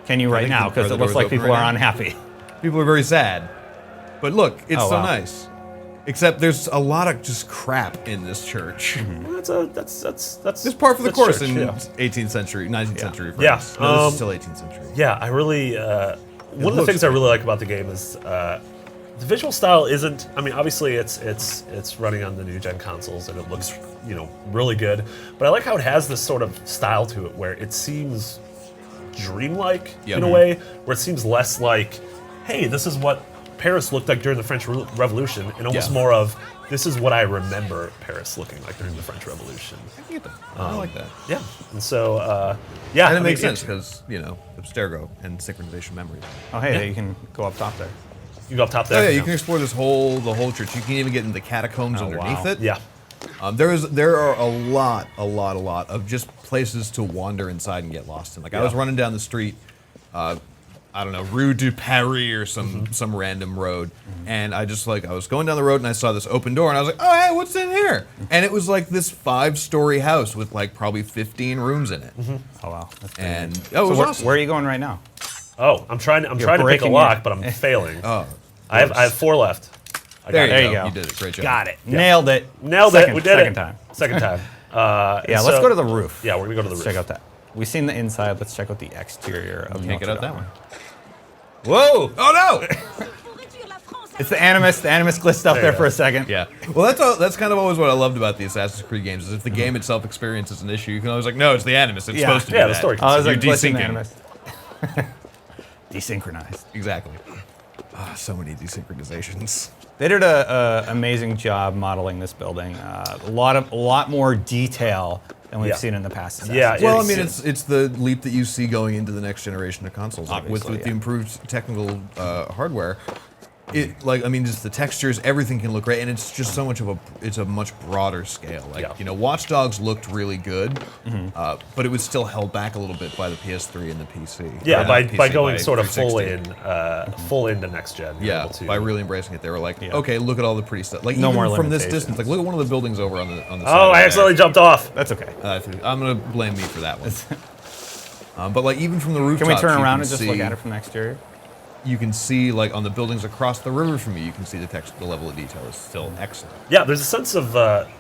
Can you right now? Because it looks like people are unhappy. People are very sad. But look, it's so wow. nice. Except there's a lot of just crap in this church. Well, that's It's par for the course church, in yeah. 18th century, 19th century Yeah. France. No, this is still 18th century. Yeah, I really. One of the things I really like about the game is the visual style isn't. I mean, obviously it's running on the new gen consoles and it looks really good. But I like how it has this sort of style to it where it seems dreamlike in a way, where it seems less like, hey, this is what Paris looked like during the French Revolution, and almost more of, this is what I remember Paris looking like during the French Revolution. I like that. Yeah, and so, yeah. And it makes sense because, abstergo and synchronization memory. Oh, hey, you can go up top there. You can go up top there. Oh, yeah, you can explore the whole church. You can even get into the catacombs underneath it. Yeah. There are a lot of just places to wander inside and get lost in. Like I was running down the street, I don't know, Rue du Paris or some random road, and I was going down the road and I saw this open door and I was like, oh hey, what's in here? And it was like this 5-story house with like probably 15 rooms in it. Oh wow, that's and neat. it was So awesome. where are you going right now? Oh, I'm trying to pick a breaking lock, it. but I'm failing. Oh, I have 4 left. there There you you go. go. You did it. Great job. Got it. Nailed it. Nailed it. We did second it. time. Second time. Yeah, let's go to the roof. Yeah, we're gonna go to the Let's roof. check out that. We've seen the inside. Let's check out the exterior of Can't get Notre out that Dame. one. Whoa! Oh no! It's the Animus. The Animus glitched up There there you for go. a second. Yeah. Well, that's kind of always what I loved about the Assassin's Creed games is if the game itself experience is an issue, you can always like, no, it's the Animus. It's supposed to be Yeah, that. the story. Oh, I was You're like glitching the desyncing. Animus. Desynchronized. Exactly. So many desynchronizations. They did a amazing job modeling this building. A lot more detail than we've seen in the past. Assassin's Yeah, Creed. Well, I mean, it's the leap that you see going into the next generation of consoles. Like, with Obviously, the improved technical hardware, just the textures, everything can look great, and it's just it's a much broader scale. Watch Dogs looked really good, but it was still held back a little bit by the PS3 and the PC. Yeah, Or by not PC, going sort of full 360. full into next gen. you're Yeah, able to- by really embracing it, they were like, okay, look at all the pretty stuff. Like No even more from this limitations. distance, like look at one of the buildings over on the side. Oh, over I there. accidentally jumped off. That's okay. I'm gonna blame me for that one. But like even from the rooftop, Can we turn around and just look at it from the exterior? You can see like on the buildings across the river from you, you can see the level of detail is still excellent. Yeah, there's a sense of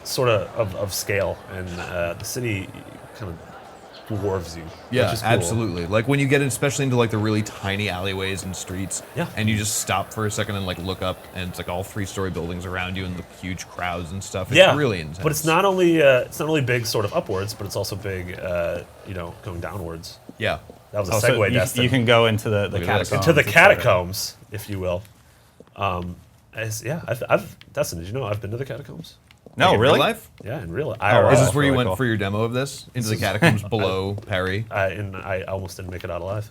sort of scale, and the city kind of dwarves you. Yeah, which is cool. absolutely. Like when you get especially into like the really tiny alleyways and streets, Yeah. and you just stop for a second and like look up, and it's like all 3-story buildings around you and the huge crowds and stuff. It's really intense. But it's not only big sort of upwards, but it's also big, going downwards. Yeah. That was a Oh, so segue, you, Destin. you can go into the at this. catacombs. Into the et cetera. catacombs, if you will. Destin, did you know I've been to the catacombs? No, Like in really? real life? Yeah, in real life. wow. Is this where you really went cool. for your demo of this? Into the catacombs below Paris? And I almost didn't make it out alive.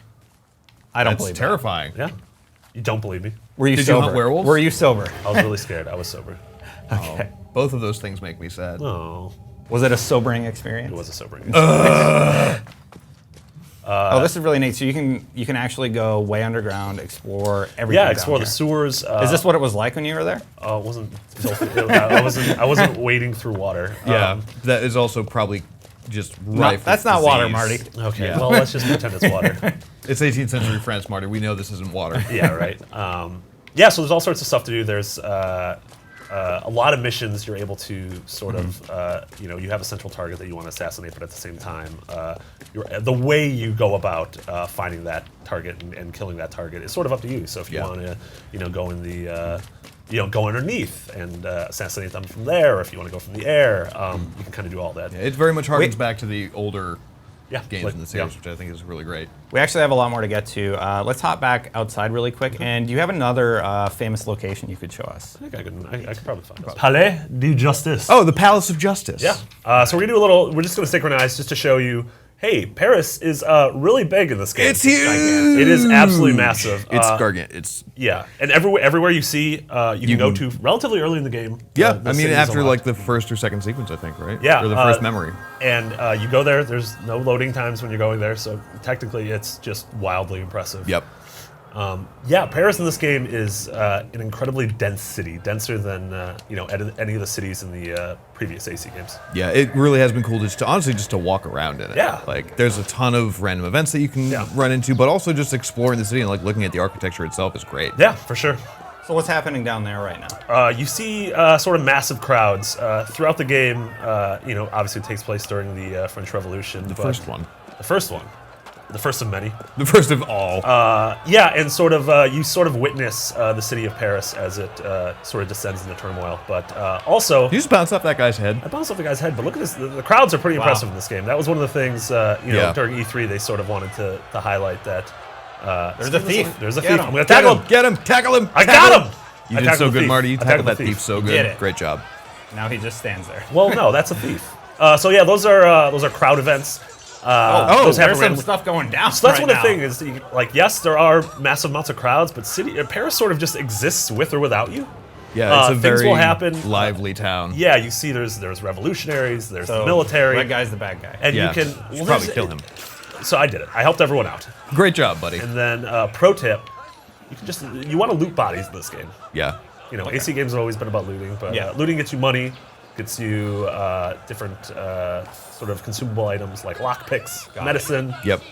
I don't That's believe that. terrifying. Yeah. You don't believe me? Were you Did you sober? hunt werewolves? Were you sober? I was really scared. I was sober. Okay. Both of those things make me sad. Oh, Was it a sobering experience? it was a sobering. Oh, this is really neat. So you can actually go way underground, explore everything. Yeah, down explore the here. sewers. Is this what it was like when you were there? It wasn't filthy. I wasn't wading through water. Yeah, that is also probably just No, rife with that's not water, disease. Marty. Okay, Yeah. well, let's just pretend it's water. It's 18th century France, Marty. We know this isn't water. Yeah, right. Yeah, so there's all sorts of stuff to do. There's a lot of missions you're able to sort of, you have a central target that you want to assassinate, but at the same time, the way you go about finding that target and killing that target is sort of up to you. So if you want to, go in the, go underneath and assassinate them from there, or if you want to go from the air, you can kind of do all that. Yeah, it very much harkens back to the older games like- in the series, which I think is really great. We actually have a lot more to get to. Let's hop back outside really quick. And do you have another famous location you could show us? I think I could probably find it. Palais de Justice. Oh, the Palace of Justice. Yeah. So we're just going to synchronize just to show you, hey, Paris is really big in this game. It's huge. Gigantic. It is absolutely massive. It's gargantuan. It's Yeah, and everywhere you see, you can go to relatively early in the game. yeah. The I mean, city's after unlocked. like the first or second sequence, I think, right? Yeah, Or the first memory. And you go there. There's no loading times when you're going there, so technically it's just wildly impressive. Yep. Yeah, Paris in this game is an incredibly dense city, denser than any of the cities in the previous AC games. Yeah, it really has been cool just to walk around in it. Yeah. Like, there's a ton of random events that you can run into, but also just exploring the city and like looking at the architecture itself is great. Yeah, for sure. So what's happening down there right now? You see sort of massive crowds throughout the game. Obviously it takes place during the French Revolution. The first one. The first one. The first of many. The first of all. And sort of you sort of witness the city of Paris as it sort of descends into turmoil. But also, You just bounce off that guy's head. I bounced off the guy's head. But look at this; the crowds are pretty impressive in this game. That was one of the things during E3 they sort of wanted to highlight that. There's a thief. There's a Get thief. him. I'm gonna tackle him. Get him! Tackle him! I tackle got him. You I did tackled so the good, thief. Marty. You I tackled tackled that the thief so You good. did it. Great job. Now he just stands there. Well, no, that's a thief. So yeah, those are crowd events. Those happen there's some randomly. stuff going down. So that's right one of now. the things is, yes, there are massive amounts of crowds, but Paris sort of just exists with or without you. Yeah, it's a things very will happen. lively town. Yeah, you see, there's revolutionaries, there's So the military, Red guy's the bad guy. and Yeah, you can should probably kill him. So I did it. I helped everyone out. Great job, buddy. And then pro tip, you want to loot bodies in this game. Yeah. AC games have always been about looting, but Yeah. looting gets you money, gets you different sort of consumable items like lockpicks, medicine. Yep.